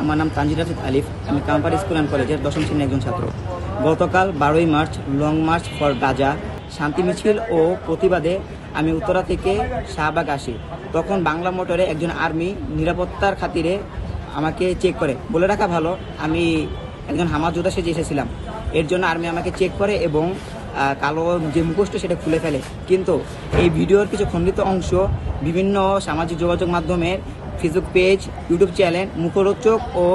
আমার নাম তানজির রাশিদ আলিফ। আমি কাম্পার স্কুল অ্যান্ড কলেজের 10ম শ্রেণীর একজন ছাত্র। গতকাল 12ই March long march for Gaza শান্তি মিছিল ও প্রতিবাদে আমি উত্তরা থেকে শাহবাগ আসি। তখন বাংলা মোটরে একজন আর্মি নিরাপত্তার খাতিরে আমাকে চেক করে। বলে রাখা ভালো, আমি একজন হামাস যোদ্ধা সেজে এসেছিলাম। এর জন্য আর্মি আমাকে চেক করে এবং কালো যে মুখোশটা সেটা খুলে ফেলে। কিন্তু এই ভিডিওর কিছু খণ্ডিত অংশ বিভিন্ন সামাজিক যোগাযোগ মাধ্যমের ফেসবুক পেজ, ইউটিউব চ্যানেল মুখরোচক ও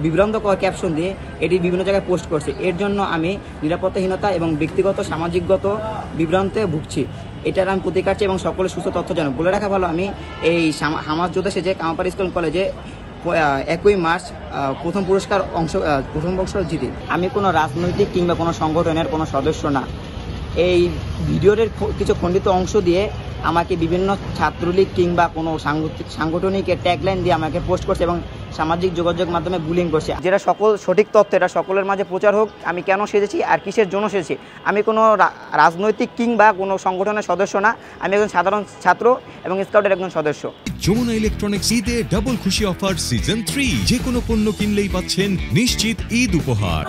বিভ্রান্তকর ক্যাপশন দিয়ে এটি বিভিন্ন জায়গায় পোস্ট করছে। এর জন্য আমি নিরাপত্তাহীনতা এবং ব্যক্তিগত সামাজিকগত বিভ্রান্তে ভুগছি। এটার আমি প্রতিকার চাই এবং সকলের সুস্থ তথ্য জানো। বলে রাখা ভালো, আমি এই হামাস যোদ্ধা সেজে কামারপাড়া স্কুল কলেজে 1 মার্চ প্রথম পুরস্কার জিতি। আমি কোনো রাজনৈতিক কিংবা কোনো সংগঠনের কোনো সদস্য না। এই ভিডিওর কিছু খণ্ডিত অংশ দিয়ে আমাকে বিভিন্ন ছাত্রলীগ কিংবা কোনো সাংগঠনিক ট্যাগলাইন দিয়ে আমাকে পোস্ট করছে এবং সামাজিক যোগাযোগ মাধ্যমে বুলিং করছে। যেটা সকল সঠিক তথ্য, এটা সকলের মাঝে প্রচার হোক। আমি কেন সেজেছি আর কিসের জন্য সেজেছি। আমি কোনো রাজনৈতিক কিংবা কোনো সংগঠনের সদস্য না। আমি একজন সাধারণ ছাত্র এবং স্কাউটের একজন সদস্য। যমুনা ইলেকট্রনিক্স ঈদে ডাবল খুশি অফার সিজন 3। যে কোনো পণ্য কিনলেই পাচ্ছেন নিশ্চিত ঈদ উপহার।